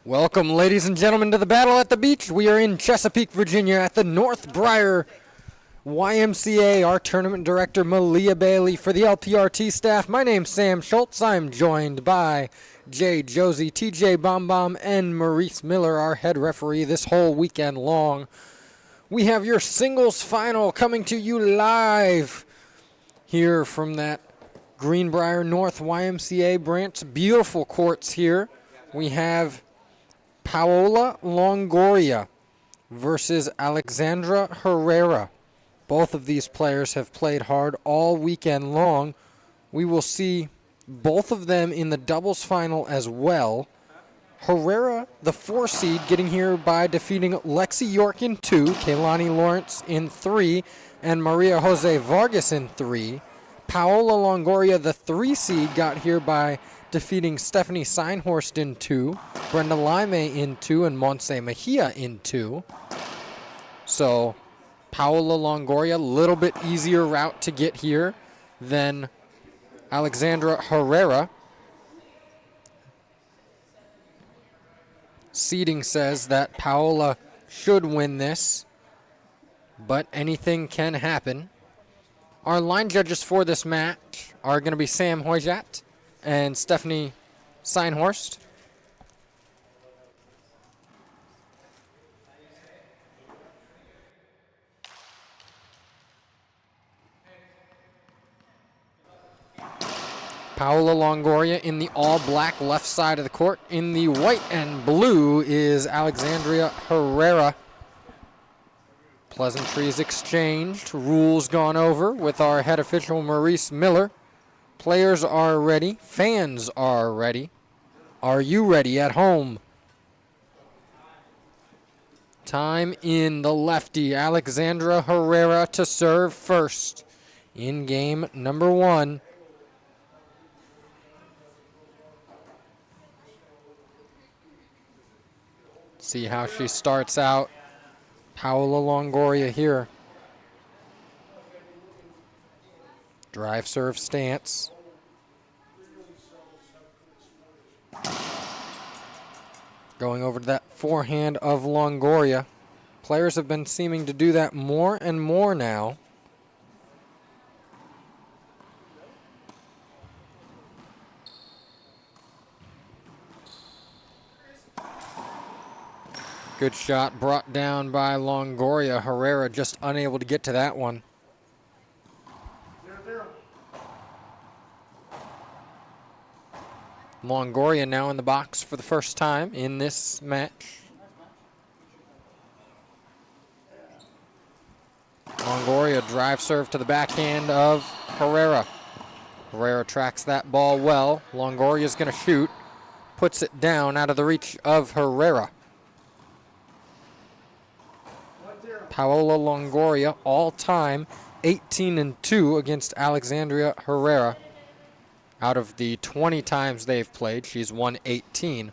Welcome, ladies and gentlemen, to the Battle at the Beach. We are in Chesapeake, Virginia at the North Briar YMCA. Our tournament director, Malia Bailey. For the LPRT staff, my name's Sam Schultz. I'm joined by Jay Josie, TJ Bomb, and Maurice Miller, our head referee this whole weekend long. We have your singles final coming to you live here from that Greenbrier North YMCA branch. Beautiful courts here. We have Paola Longoria versus Alexandra Herrera. Both of these players have played hard all weekend long. We will see both of them in the doubles final as well. Herrera, the 4 seed, getting here by defeating Lexi York in 2, Kaylani Lawrence in 3, and Maria Jose Vargas in 3. Paola Longoria, the 3 seed, got here by defeating Stephanie Seinhorst in 2, Brenda Lime in 2, and Montse Mejia in 2. So Paola Longoria, a little bit easier route to get here than Alexandra Herrera. Seeding says that Paola should win this, but anything can happen. Our line judges for this match are going to be Sam Hoijat and Stephanie Seinhorst. Paola Longoria in the all-black left side of the court. In the white and blue is Alexandria Herrera. Pleasantries exchanged, rules gone over with our head official Maurice Miller. Players are ready, fans are ready. Are you ready at home? Time in the lefty, Alexandra Herrera to serve first in game number 1. See how she starts out. Paola Longoria here. Drive serve stance. Going over to that forehand of Longoria. Players have been seeming to do that more and more now. Good shot brought down by Longoria. Herrera just unable to get to that one. Longoria now in the box for the first time in this match. Longoria drive serve to the backhand of Herrera. Herrera tracks that ball well. Longoria's going to shoot. Puts it down out of the reach of Herrera. Paola Longoria all-time 18-2 against Alexandria Herrera. Out of the 20 times they've played, she's won 18.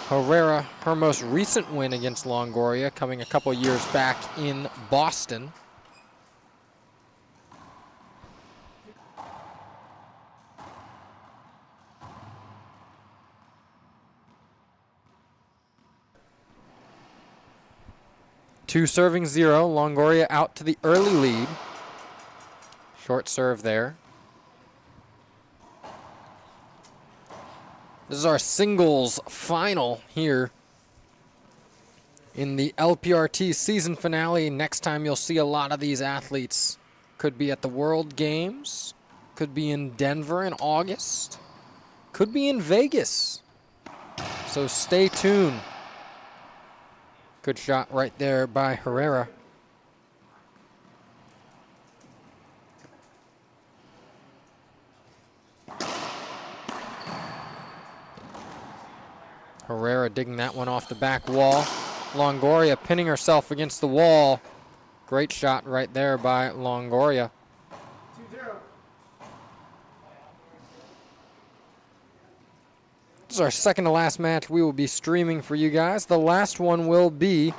Herrera, her most recent win against Longoria, coming a couple years back in Boston. Two serving 0, Longoria out to the early lead. Short serve there. This is our singles final here in the LPRT season finale. Next time you'll see a lot of these athletes. Could be at the World Games. Could be in Denver in August. Could be in Vegas. So stay tuned. Good shot right there by Herrera. Herrera digging that one off the back wall. Longoria pinning herself against the wall. Great shot right there by Longoria. 2-0. This is our second to last match we will be streaming for you guys. The last one will be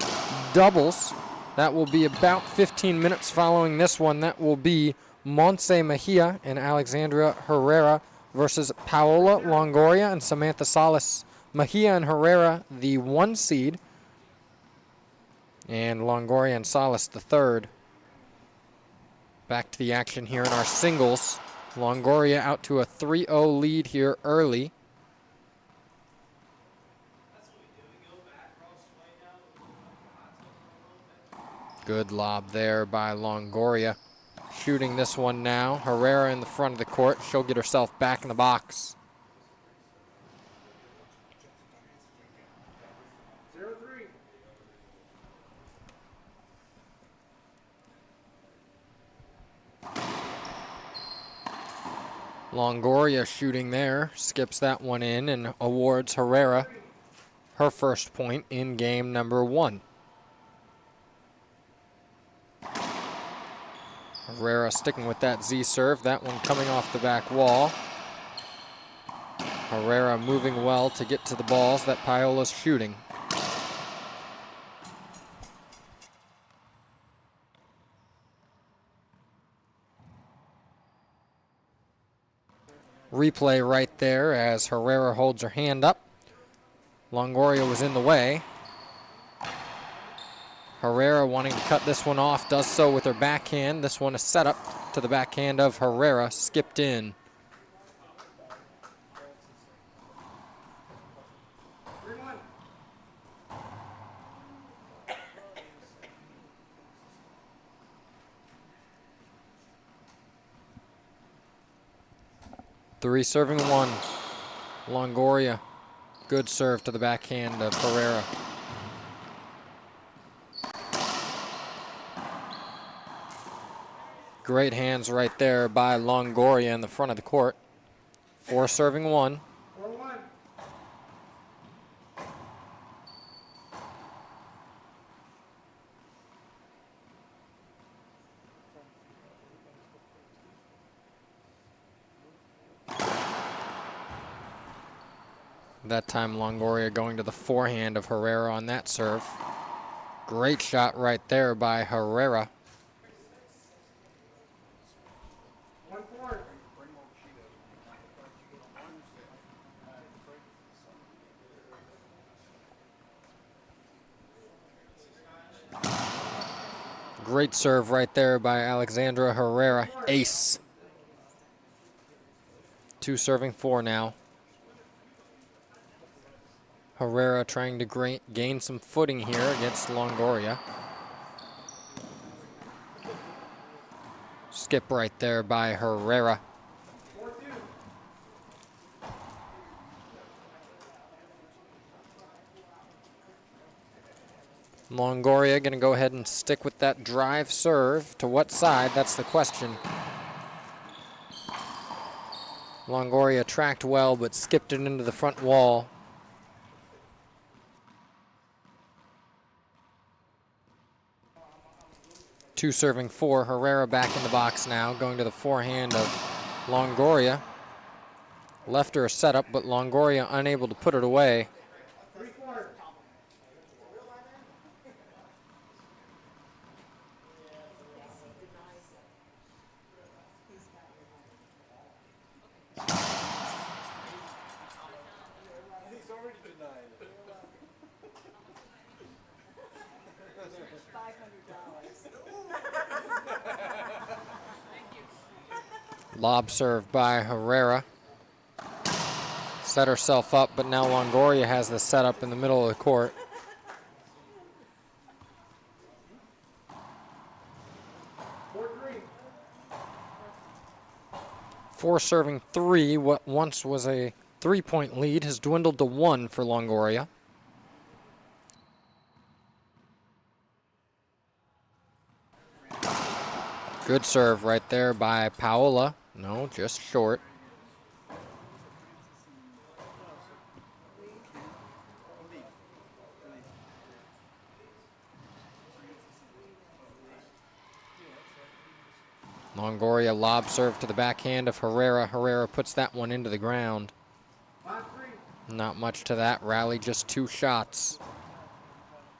doubles. That will be about 15 minutes following this one. That will be Montse Mejia and Alexandra Herrera versus Paola Longoria and Samantha Salas Mejia and Herrera, the 1 seed. And Longoria and Salas, the 3rd. Back to the action here in our singles. Longoria out to a 3-0 lead here early. Good lob there by Longoria. Shooting this one now. Herrera in the front of the court. She'll get herself back in the box. 0-3. Longoria shooting there. Skips that one in and awards Herrera her first point in game number 1. Herrera sticking with that Z serve. That one coming off the back wall. Herrera moving well to get to the balls that Paola's shooting. Replay right there as Herrera holds her hand up. Longoria was in the way. Herrera wanting to cut this one off, does so with her backhand. This one is set up to the backhand of Herrera, skipped in. Three serving 1. Longoria, good serve to the backhand of Herrera. Great hands right there by Longoria in the front of the court. 4 serving 1. 4-1. That time Longoria going to the forehand of Herrera on that serve. Great shot right there by Herrera. 1-4. Great serve right there by Alexandra Herrera. Ace. 2 serving 4 now. Herrera trying to gain some footing here against Longoria. Skip right there by Herrera. 4-2. Longoria going to go ahead and stick with that drive serve. To what side? That's the question. Longoria tracked well, but skipped it into the front wall. Two serving 4. Herrera back in the box now, going to the forehand of Longoria. Left her a setup, but Longoria unable to put it away. 3-4. He's already denied it. Lob serve by Herrera. Set herself up, but now Longoria has the setup in the middle of the court. Four serving 3. What once was a 3-point lead has dwindled to 1 for Longoria. Good serve right there by Paola. No, just short. Longoria lob serve to the backhand of Herrera. Herrera puts that one into the ground. 5-3. Not much to that rally, just 2 shots.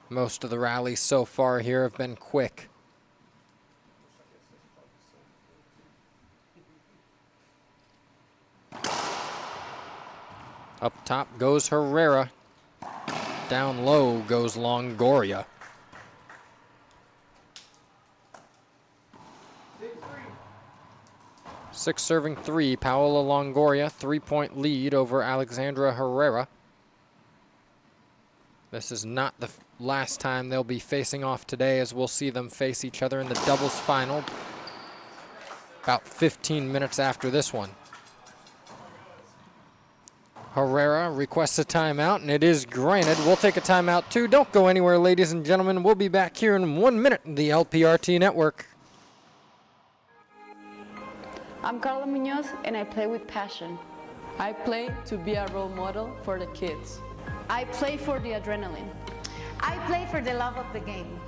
Most of the rallies so far here have been quick. Up top goes Herrera. Down low goes Longoria. 6 serving 3, Paola Longoria, 3-point lead over Alexandra Herrera. This is not the last time they'll be facing off today, as we'll see them face each other in the doubles final about 15 minutes after this one. Herrera requests a timeout, and it is granted. We'll take a timeout too. Don't go anywhere, ladies and gentlemen. We'll be back here in 1 minute in the LPRT network. I'm Carla Munoz, and I play with passion. I play to be a role model for the kids. I play for the adrenaline. I play for the love of the game.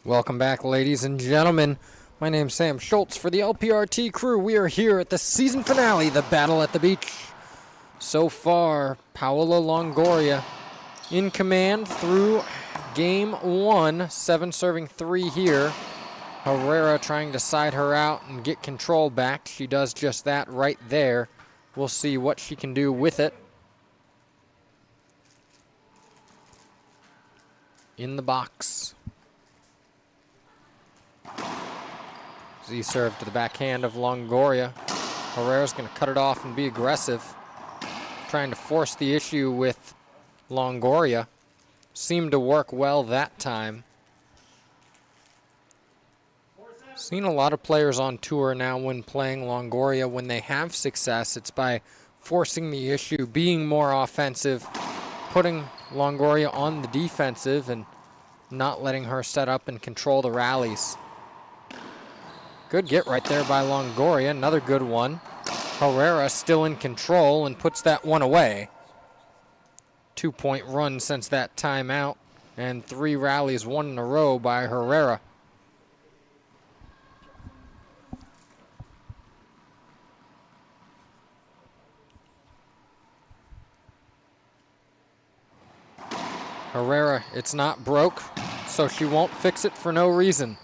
Welcome back, ladies and gentlemen. My name's Sam Schultz. For the LPRT crew, we are here at the season finale, the Battle at the Beach. So far, Paola Longoria in command through game 1, 7 serving 3 here. Herrera trying to side her out and get control back. She does just that right there. We'll see what she can do with it. In the box. Z serve to the backhand of Longoria. Herrera's going to cut it off and be aggressive. Trying to force the issue with Longoria. Seemed to work well that time. Seen a lot of players on tour now when playing Longoria. When they have success, it's by forcing the issue, being more offensive, putting Longoria on the defensive, and not letting her set up and control the rallies. Good get right there by Longoria. Another good one. Herrera still in control and puts that one away. 2-point run since that timeout, and 3 rallies, 1 in a row by Herrera. Herrera, it's not broke, so she won't fix it for no reason.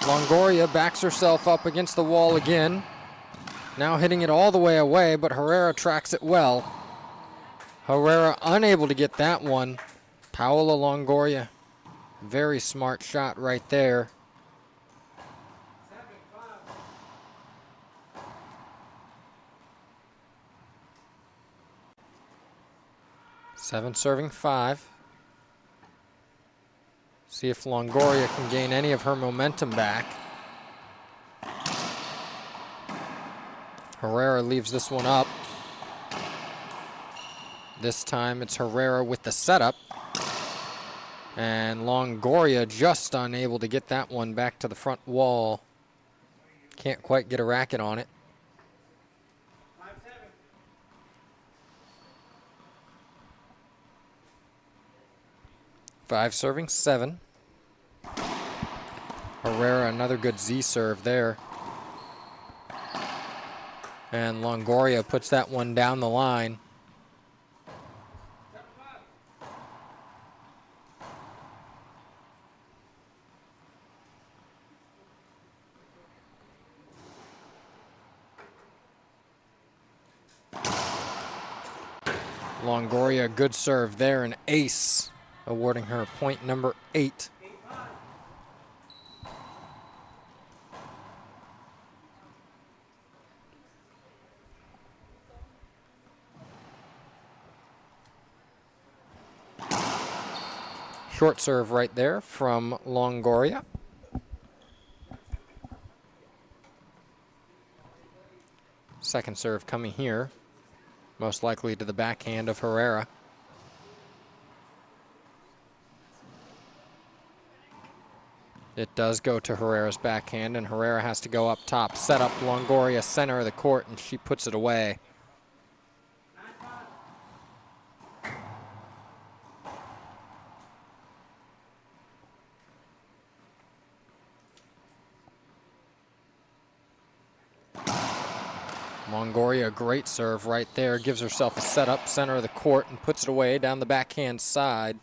Longoria backs herself up against the wall again. Now hitting it all the way away, but Herrera tracks it well. Herrera unable to get that one. Paola Longoria, very smart shot right there. Seven serving 5. See if Longoria can gain any of her momentum back. Herrera leaves this one up. This time it's Herrera with the setup. And Longoria just unable to get that one back to the front wall. Can't quite get a racket on it. 5 serving 7. Herrera, another good Z serve there. And Longoria puts that one down the line. Longoria, good serve there, an ace, awarding her point number 8. Short serve right there from Longoria. Second serve coming here, most likely to the backhand of Herrera. It does go to Herrera's backhand, and Herrera has to go up top, set up Longoria center of the court, and she puts it away. Longoria, great serve right there, gives herself a setup, center of the court, and puts it away down the backhand side.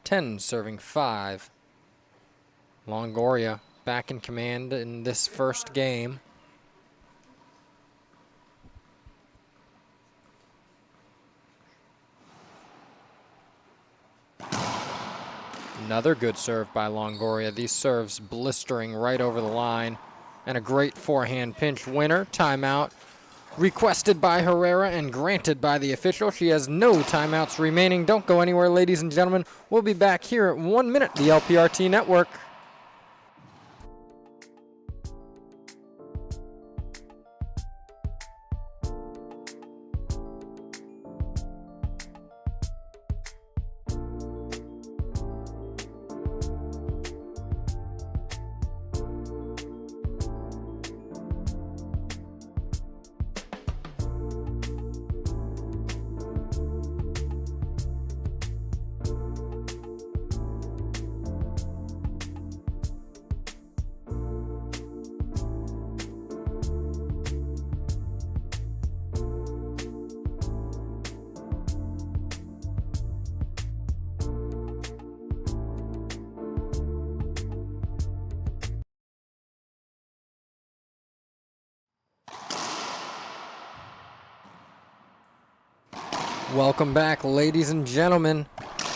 10 serving 5. Longoria back in command in this first game. Another good serve by Longoria. These serves blistering right over the line. And a great forehand pinch winner. Timeout requested by Herrera and granted by the official. She has no timeouts remaining. Don't go anywhere, ladies and gentlemen. We'll be back here at 1 minute, the LPRT Network. Welcome back, ladies and gentlemen.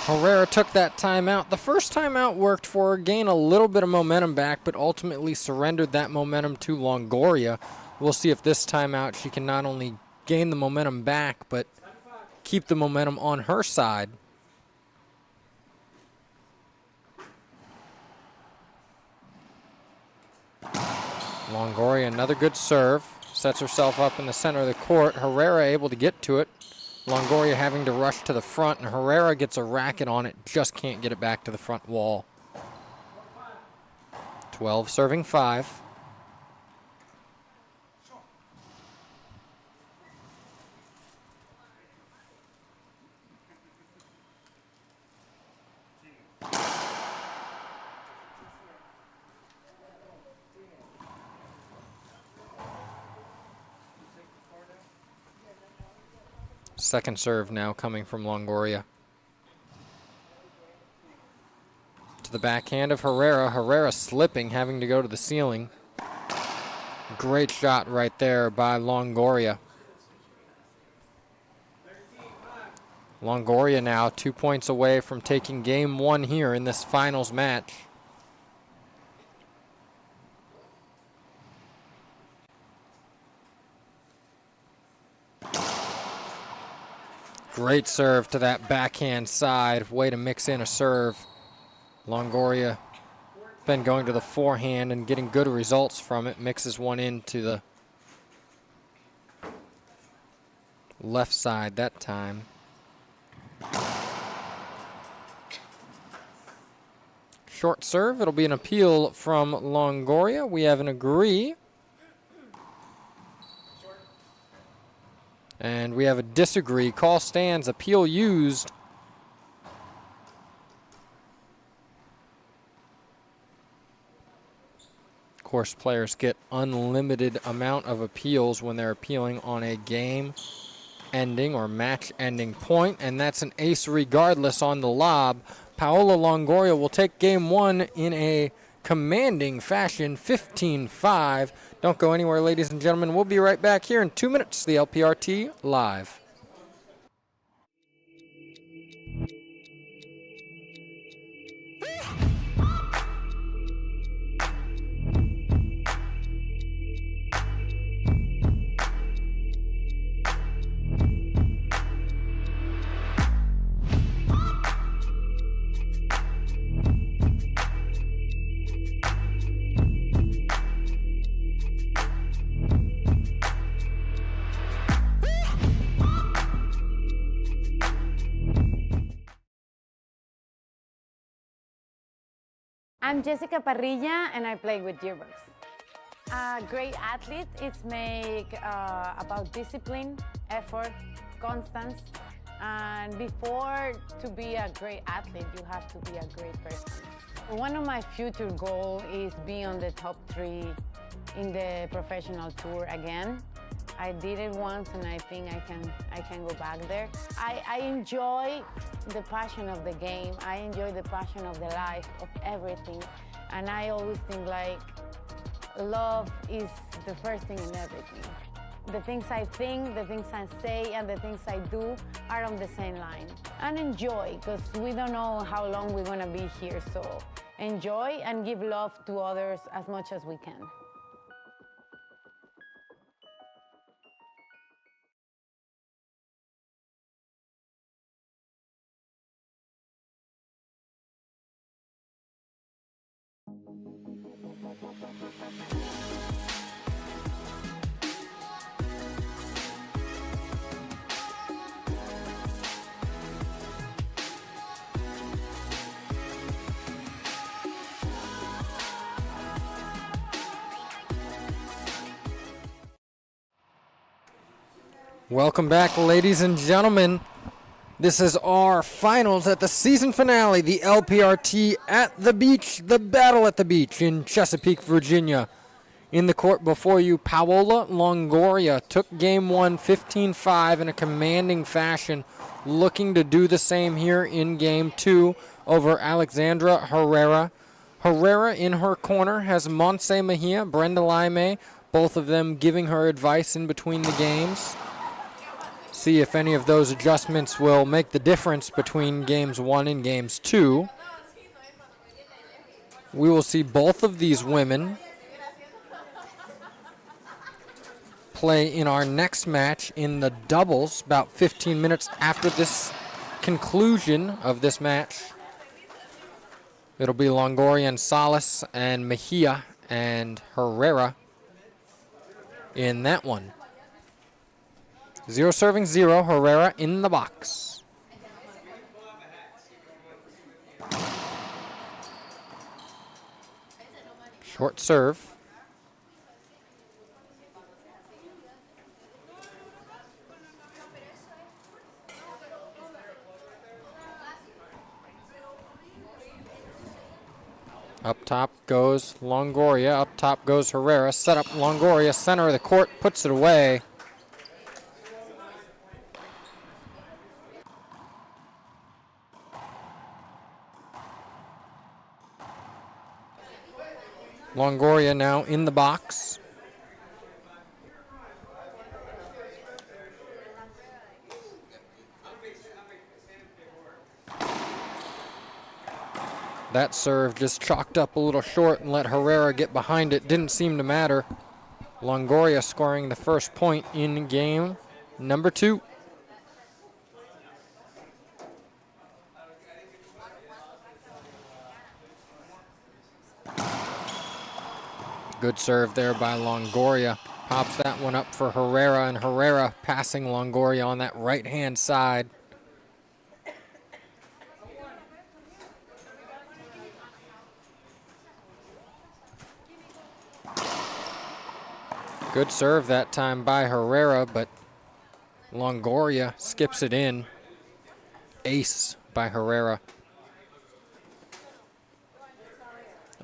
Herrera took that timeout. The first timeout worked for her, gained a little bit of momentum back, but ultimately surrendered that momentum to Longoria. We'll see if this timeout she can not only gain the momentum back, but keep the momentum on her side. Longoria, another good serve. Sets herself up in the center of the court. Herrera able to get to it. Longoria having to rush to the front, and Herrera gets a racket on it, just can't get it back to the front wall. 12 serving 5. Second serve now coming from Longoria. To the backhand of Herrera. Herrera slipping, having to go to the ceiling. Great shot right there by Longoria. Longoria now 2 points away from taking game 1 here in this finals match. Great serve to that backhand side. Way to mix in a serve. Longoria been going to the forehand and getting good results from it. Mixes one into the left side that time. Short serve. It'll be an appeal from Longoria. We have an agree. And we have a disagree. Call stands. Appeal used. Of course, players get unlimited amount of appeals when they're appealing on a game ending or match ending point, and that's an ace regardless on the lob. Paola Longoria will take game 1 in a commanding fashion, 15-5. Don't go anywhere, ladies and gentlemen. We'll be right back here in 2 minutes, the LPRT Live. I'm Jessica Parrilla and I play with Gearbox. A great athlete is about discipline, effort, constance, and before to be a great athlete, you have to be a great person. One of my future goals is be on the top 3 in the professional tour again. I did it once and I think I can go back there. I enjoy the passion of the game. I enjoy the passion of the life, of everything. And I always think like love is the first thing in everything. The things I think, the things I say, and the things I do are on the same line. And enjoy, because we don't know how long we're gonna be here, so enjoy and give love to others as much as we can. Welcome back, ladies and gentlemen. This is our finals at the season finale, the LPRT at the beach, the battle at the beach in Chesapeake, Virginia. In the court before you, Paola Longoria took game 1 15-5 in a commanding fashion, looking to do the same here in game 2 over Alexandra Herrera. Herrera in her corner has Montse Mejia, Brenda Laime, both of them giving her advice in between the games. See if any of those adjustments will make the difference between games 1 and games 2. We will see both of these women play in our next match in the doubles about 15 minutes after this conclusion of this match. It'll be Longoria and Salas and Mejia and Herrera in that one. 0 serving 0, Herrera in the box. Short serve. Up top goes Longoria, up top goes Herrera. Set up Longoria, center of the court, puts it away. Longoria now in the box. That serve just chalked up a little short and let Herrera get behind it. Didn't seem to matter. Longoria scoring the first point in game number 2. Good serve there by Longoria. Pops that one up for Herrera, and Herrera passing Longoria on that right-hand side. Good serve that time by Herrera, but Longoria skips it in. Ace by Herrera.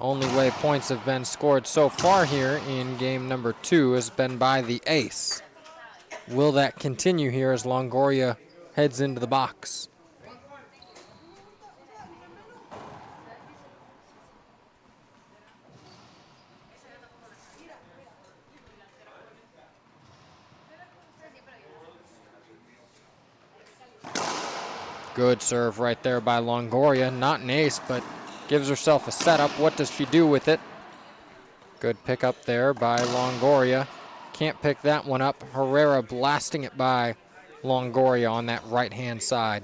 Only way points have been scored so far here in game number 2 has been by the ace. Will that continue here as Longoria heads into the box? Good serve right there by Longoria. Not an ace, but gives herself a setup. What does she do with it? Good pickup there by Longoria. Can't pick that one up. Herrera blasting it by Longoria on that right-hand side.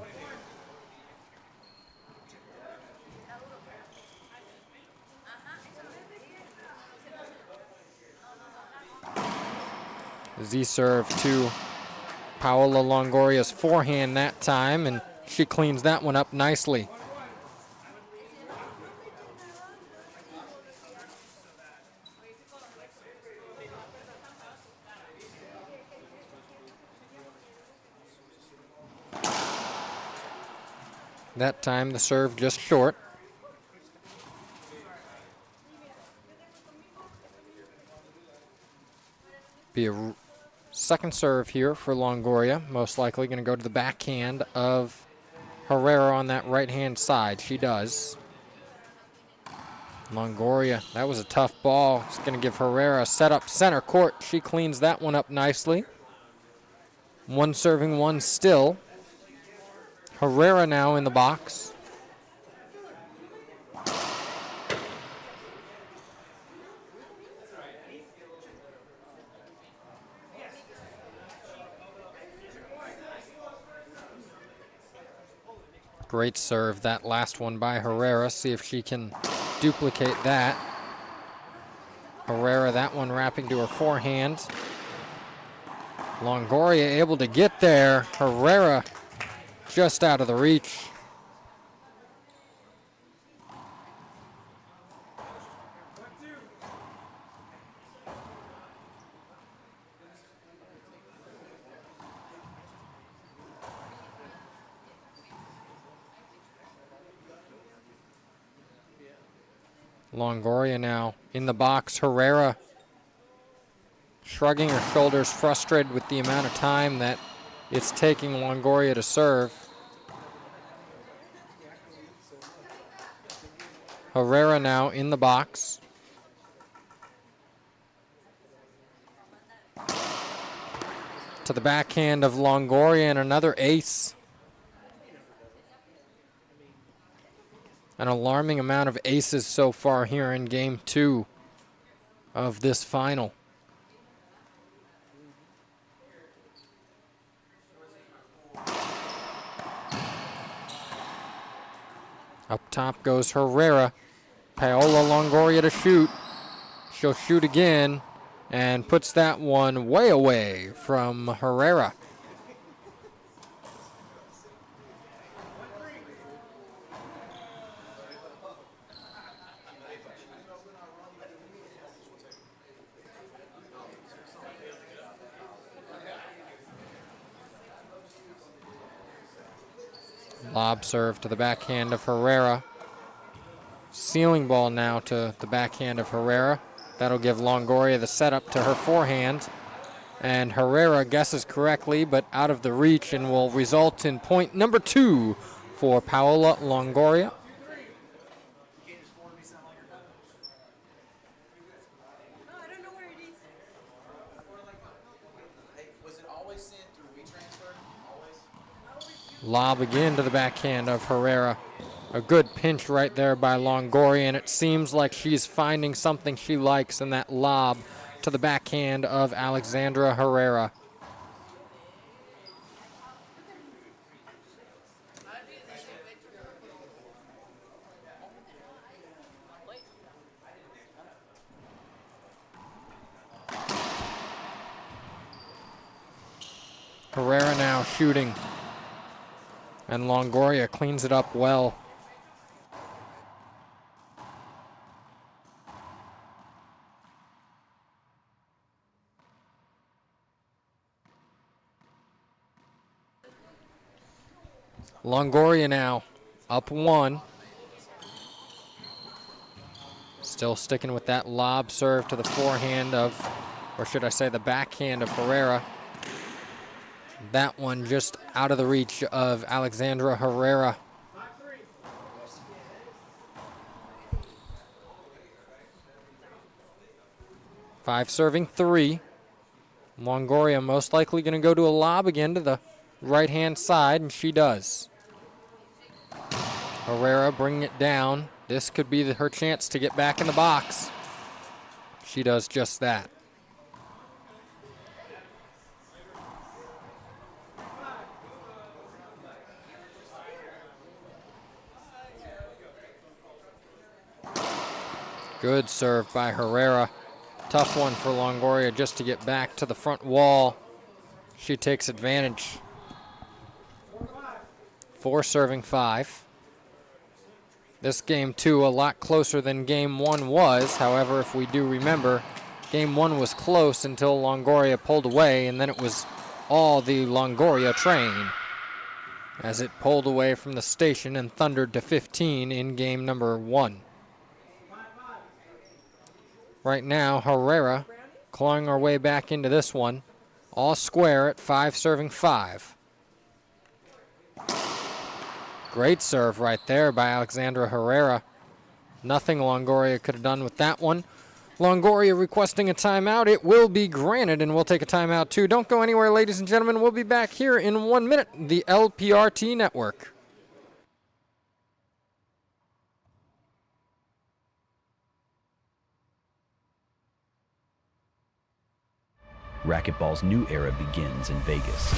Z-serve to Paola Longoria's forehand that time, and she cleans that one up nicely. That time the serve just short. Be a second serve here for Longoria. Most likely going to go to the backhand of Herrera on that right-hand side. She does. Longoria, that was a tough ball. It's going to give Herrera a set up center court. She cleans that one up nicely. One serving, one still. Herrera now in the box. Great serve, that last one by Herrera. See if she can duplicate that. Herrera, that one wrapping to her forehand. Longoria able to get there. Herrera just out of the reach. Longoria now in the box. Herrera shrugging her shoulders, frustrated with the amount of time that it's taking Longoria to serve. Herrera now in the box. To the backhand of Longoria and another ace. An alarming amount of aces so far here in game 2 of this final. Up top goes Herrera. Paola Longoria to shoot. She'll shoot again and puts that one way away from Herrera. Lob serve to the backhand of Herrera. Ceiling ball now to the backhand of Herrera. That'll give Longoria the setup to her forehand. And Herrera guesses correctly, but out of the reach, and will result in point number 2 for Paola Longoria. Lob again to the backhand of Herrera. A good pinch right there by Longoria, and it seems like she's finding something she likes in that lob to the backhand of Alexandra Herrera. Herrera now shooting. And Longoria cleans it up well. Longoria now up 1. Still sticking with that lob serve to the forehand of, or should I say the backhand of Herrera. That one just out of the reach of Alexandra Herrera. Five serving 3. Longoria most likely going to go to a lob again to the right-hand side, and she does. Herrera bringing it down. This could be her chance to get back in the box. She does just that. Good serve by Herrera. Tough one for Longoria just to get back to the front wall. She takes advantage. 4 serving 5. This game 2 a lot closer than game 1 was. However, if we do remember, game 1 was close until Longoria pulled away, and then it was all the Longoria train. as it pulled away from the station and thundered to 15 in game number 1. Right now, Herrera clawing our way back into this one. All square at 5 serving 5. Great serve right there by Alexandra Herrera. Nothing Longoria could have done with that one. Longoria requesting a timeout. It will be granted, and we'll take a timeout too. Don't go anywhere, ladies and gentlemen. We'll be back here in 1 minute. The LPRT Network. Racquetball's new era begins in Vegas.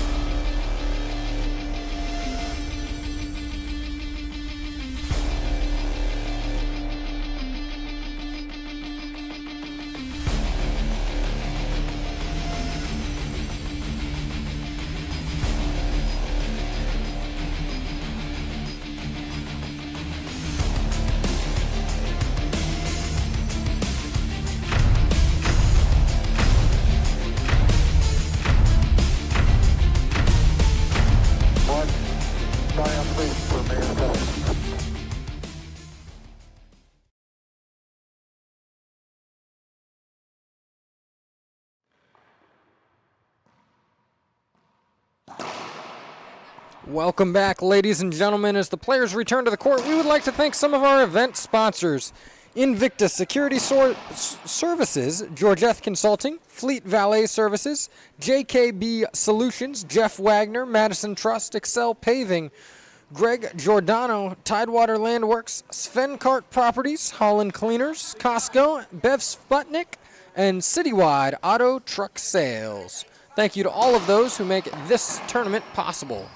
Welcome back, ladies and gentlemen. As the players return to the court, we would like to thank some of our event sponsors: Invicta Security Services, Georgette Consulting, Fleet Valet Services, JKB Solutions, Jeff Wagner, Madison Trust, Excel Paving, Greg Giordano, Tidewater Landworks, Svenkart Properties, Holland Cleaners, Costco, Bev Sputnik, and Citywide Auto Truck Sales. Thank you to all of those who make this tournament possible.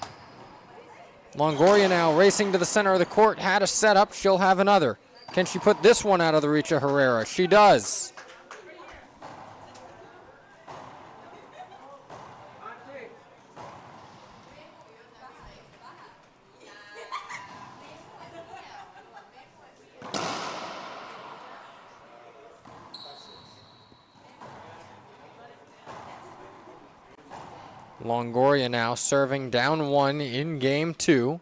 Longoria now racing to the center of the court, had a setup, she'll have another. Can she put this one out of the reach of Herrera? She does. Longoria now serving down 1 in game 2.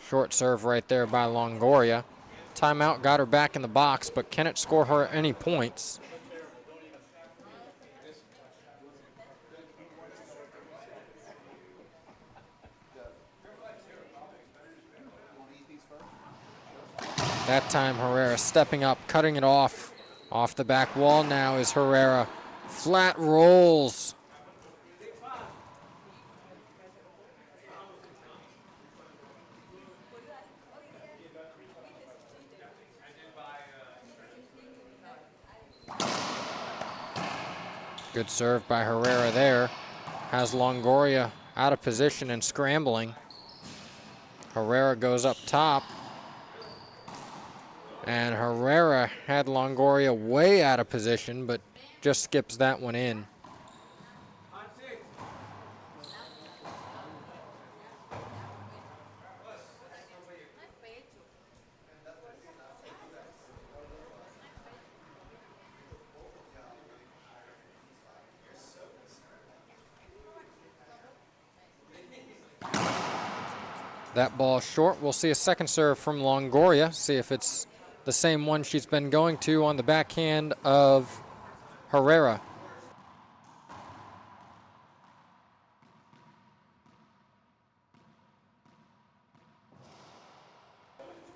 Short serve right there by Longoria. Timeout got her back in the box, but can it score her any points? That time Herrera stepping up, cutting it off the back wall. Now is Herrera. Flat rolls. Good serve by Herrera there. Has Longoria out of position and scrambling. Herrera goes up top. And Herrera had Longoria way out of position, but just skips that one in. That ball short. We'll see a second serve from Longoria. See if it's the same one she's been going to on the backhand of Herrera.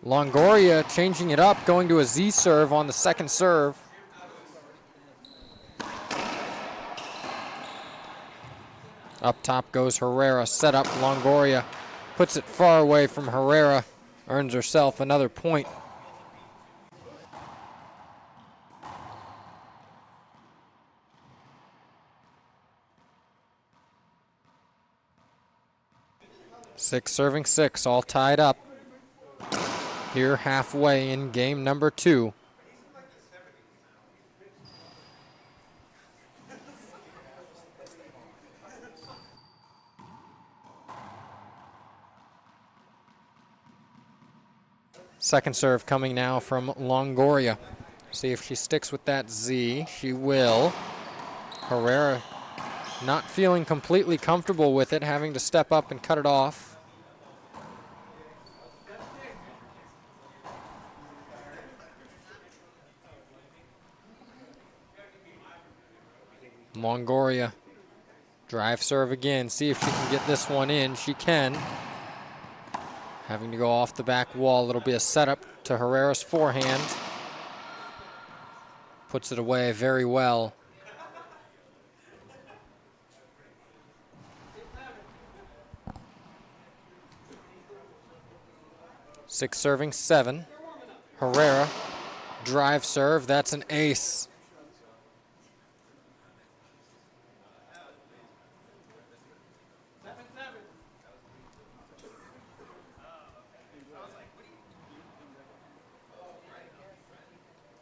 Longoria changing it up, going to a Z serve on the second serve. Up top goes Herrera, set up Longoria, puts it far away from Herrera, earns herself another point. Six serving 6, all tied up. Here halfway in game number 2. Second serve coming now from Longoria. See if she sticks with that Z. She will. Herrera not feeling completely comfortable with it, having to step up and cut it off. Longoria. Drive serve again. See if she can get this one in. She can. Having to go off the back wall. It'll be a setup to Herrera's forehand. Puts it away very well. Six serving 7. Herrera. Drive serve. That's an ace.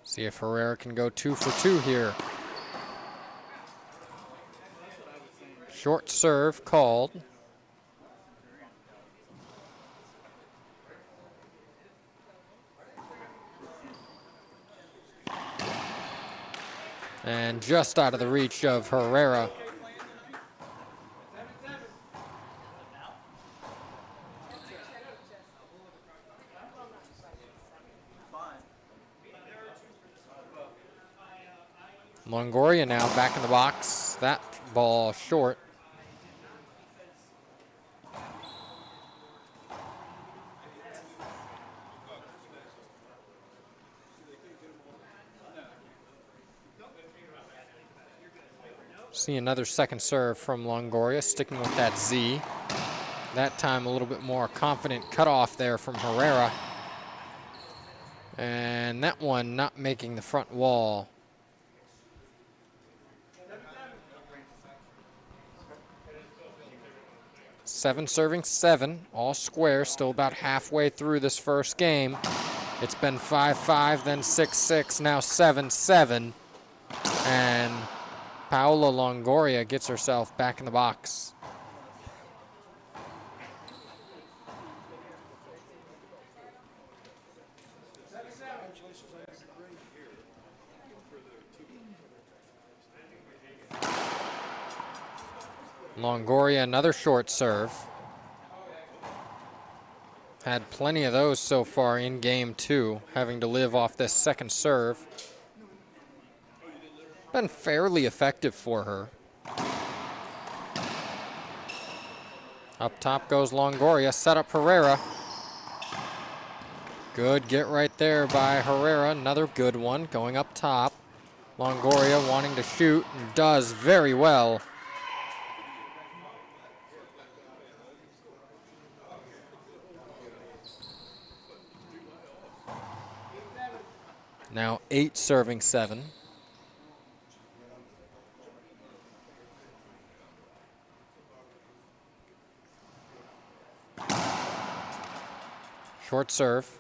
See if Herrera can go 2 for 2 here. Short serve called. And just out of the reach of Herrera. Longoria now back in the box. That ball short. See another second serve from Longoria, sticking with that Z. That time a little bit more confident cutoff there from Herrera. And that one not making the front wall. Seven serving 7, all square, still about halfway through this first game. It's been 5-5, then 6-6, now 7-7. And Paola Longoria gets herself back in the box. Longoria, another short serve. Had plenty of those so far in game 2, having to live off this second serve. Been fairly effective for her. Up top goes Longoria, set up Herrera. Good get right there by Herrera, another good one going up top. Longoria wanting to shoot and does very well. Now 8 serving 7. Short serve.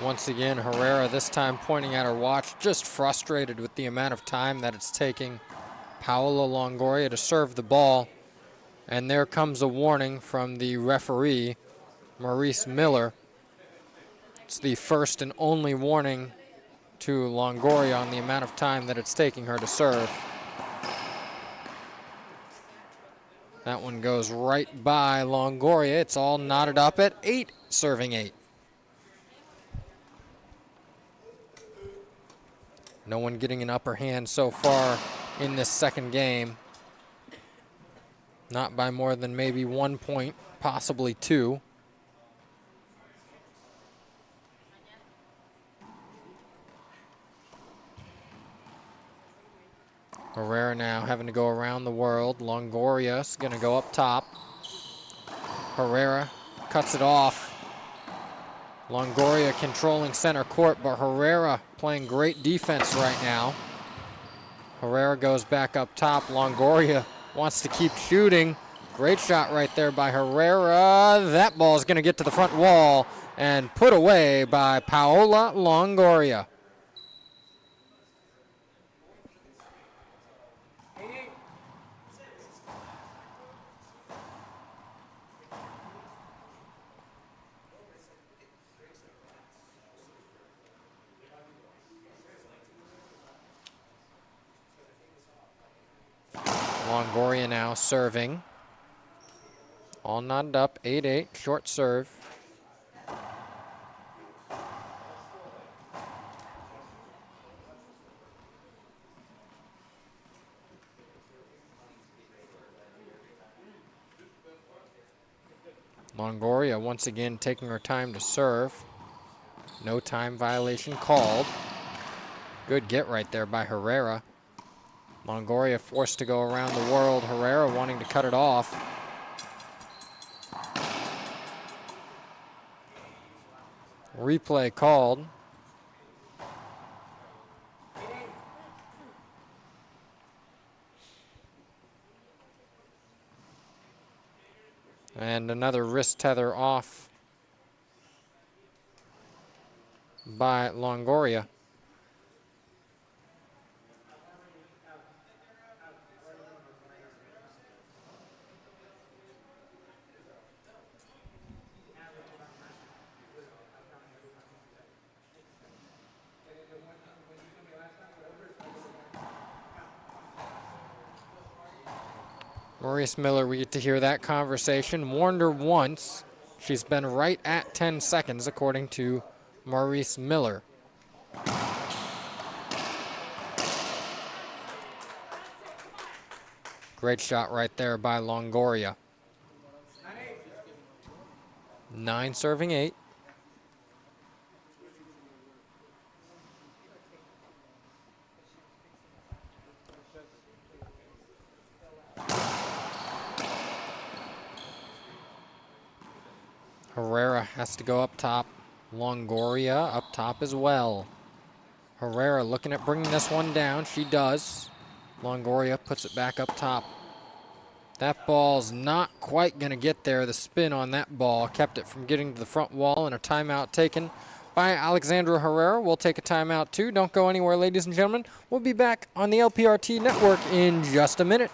Once again, Herrera this time pointing at her watch, just frustrated with the amount of time that it's taking Paola Longoria to serve the ball. And there comes a warning from the referee, Maurice Miller. It's the first and only warning to Longoria on the amount of time that it's taking her to serve. That one goes right by Longoria. It's all knotted up at 8 serving 8. No one getting an upper hand so far in this second game. Not by more than maybe 1 point, possibly 2. Herrera now having to go around the world. Longoria's going to go up top. Herrera cuts it off. Longoria controlling center court, but Herrera playing great defense right now. Herrera goes back up top. Longoria wants to keep shooting. Great shot right there by Herrera. That ball is going to get to the front wall. and put away by Paola Longoria. Longoria now serving. All knotted up, 8-8, short serve. Longoria once again taking her time to serve. No time violation called. Good get right there by Herrera. Longoria forced to go around the world. Herrera wanting to cut it off. Replay called. And another wrist tether off by Longoria. Maurice Miller, we get to hear that conversation. Warned her once. She's been right at 10 seconds, according to Maurice Miller. Great shot right there by Longoria. 9 serving 8. Herrera has to go up top. Longoria up top as well. Herrera looking at bringing this one down. She does. Longoria puts it back up top. That ball's not quite going to get there. The spin on that ball kept it from getting to the front wall, and a timeout taken by Alexandra Herrera. We'll take a timeout too. Don't go anywhere, ladies and gentlemen. We'll be back on the LPRT network in just a minute.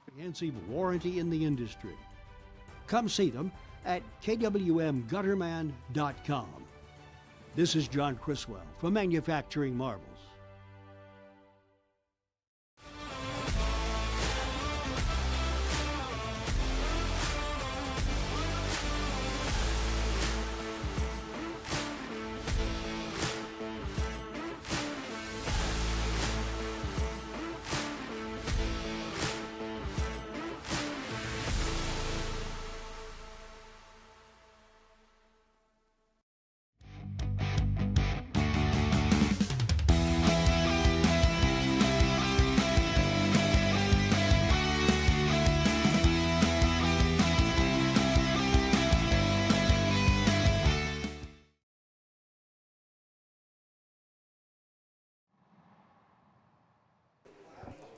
Comprehensive warranty in the industry. Come see them at kwmgutterman.com. This is John Criswell for Manufacturing Marvels.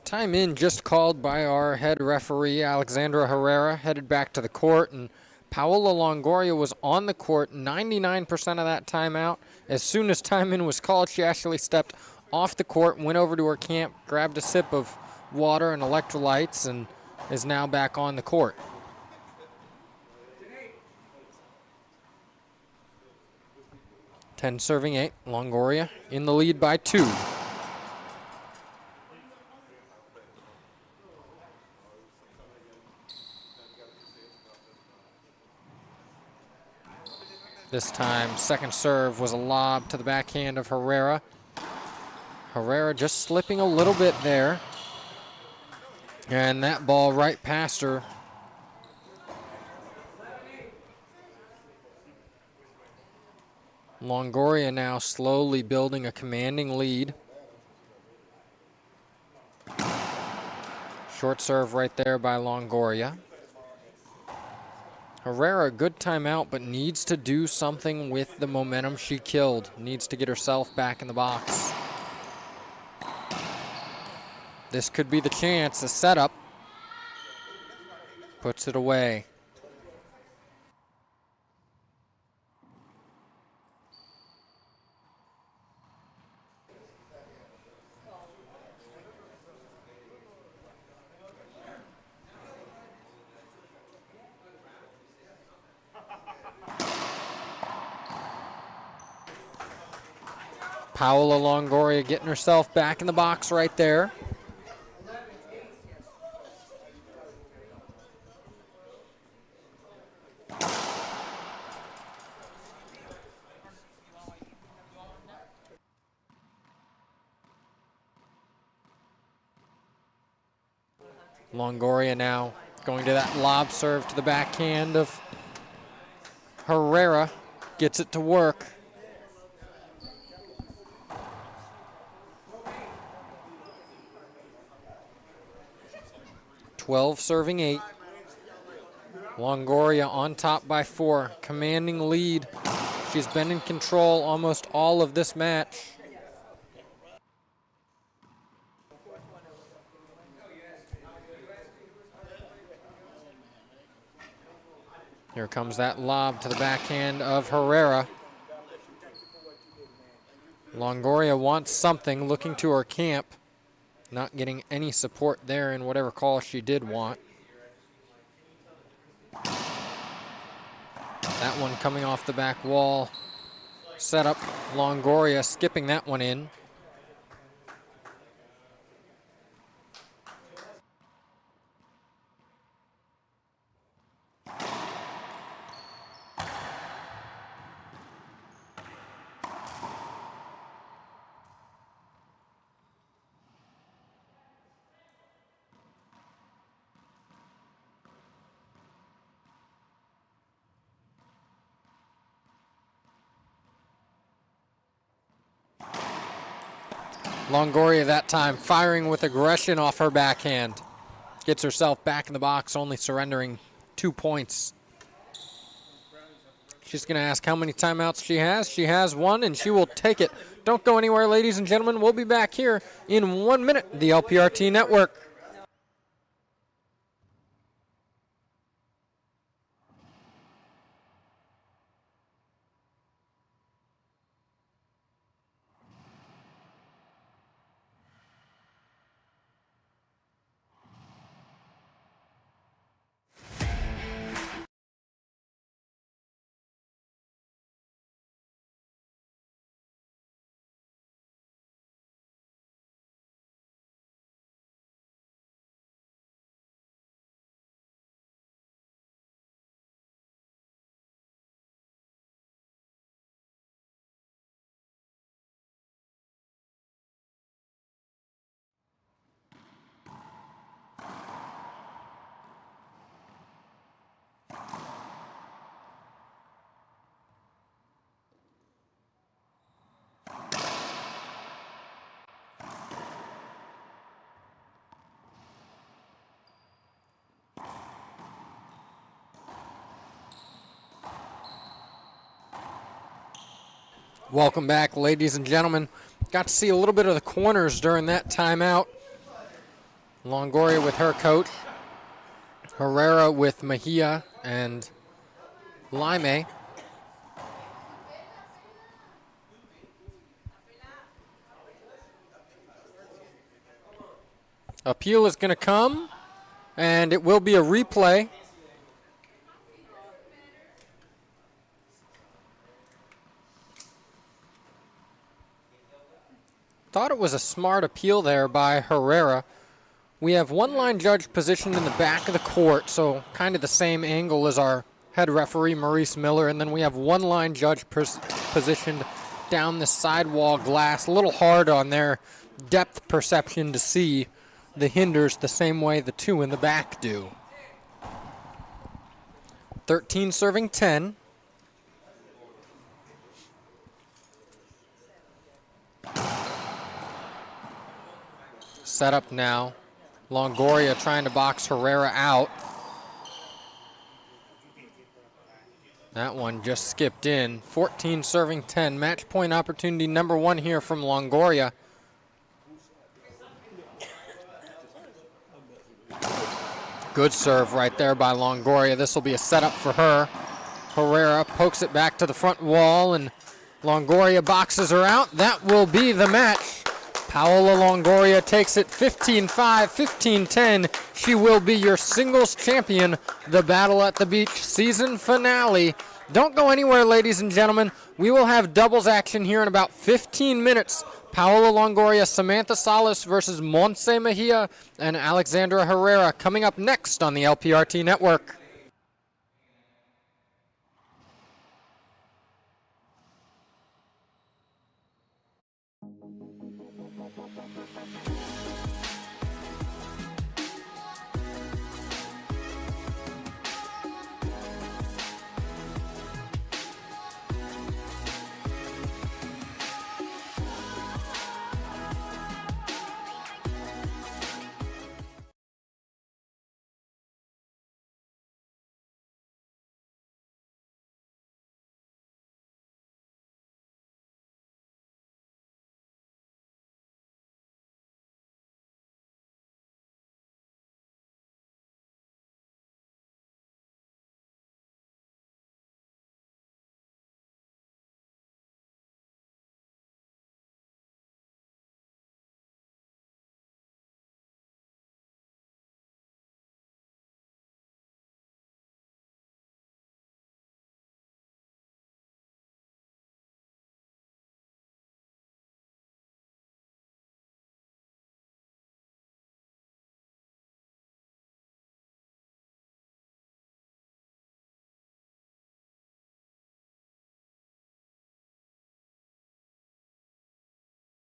Time in just called by our head referee, Alexandra Herrera, headed back to the court, and Paola Longoria was on the court 99% of that timeout. As soon as time in was called, she actually stepped off the court, went over to her camp, grabbed a sip of water and electrolytes, and is now back on the court. Ten serving 8, Longoria in the lead by 2. This time, second serve was a lob to the backhand of Herrera. Herrera just slipping a little bit there. And that ball right past her. Longoria now slowly building a commanding lead. Short serve right there by Longoria. Herrera, good timeout, but needs to do something with the momentum she killed. Needs to get herself back in the box. This could be the chance, a setup. Puts it away. Paola Longoria getting herself back in the box right there. Longoria now going to that lob serve to the backhand of Herrera. Gets it to work. (12 serving 8). Longoria on top by 4, commanding lead. She's been in control almost all of this match. Here comes that lob to the backhand of Herrera. Longoria wants something, looking to her camp. Not getting any support there in whatever call she did want. That one coming off the back wall. Set up Longoria, skipping that one in. Longoria that time firing with aggression off her backhand. Gets herself back in the box, only surrendering 2 points. She's going to ask how many timeouts she has. She has 1, and she will take it. Don't go anywhere, ladies and gentlemen. We'll be back here in 1 minute. The LPRT Network. Welcome back, ladies and gentlemen. Got to see a little bit of the corners during that timeout. Longoria with her coach. Herrera with Mejia and Lime. Appeal is going to come, and it will be a replay. Thought it was a smart appeal there by Herrera. We have one line judge positioned in the back of the court, so kind of the same angle as our head referee, Maurice Miller, and then we have one line judge positioned down the sidewall glass, a little hard on their depth perception to see the hinders the same way the two in the back do. 13 serving 10. Set up now. Longoria trying to box Herrera out. That one just skipped in. 14 serving 10. Match point opportunity number 1 here from Longoria. Good serve right there by Longoria. This will be a setup for her. Herrera pokes it back to the front wall, and Longoria boxes her out. That will be the match. Paola Longoria takes it 15-5, 15-10. She will be your singles champion. The Battle at the Beach season finale Don't go anywhere, ladies and gentlemen. We will have doubles action here in about 15 minutes. Paola Longoria, Samantha Salas versus Montse Mejia and Alexandra Herrera coming up next on the LPRT Network.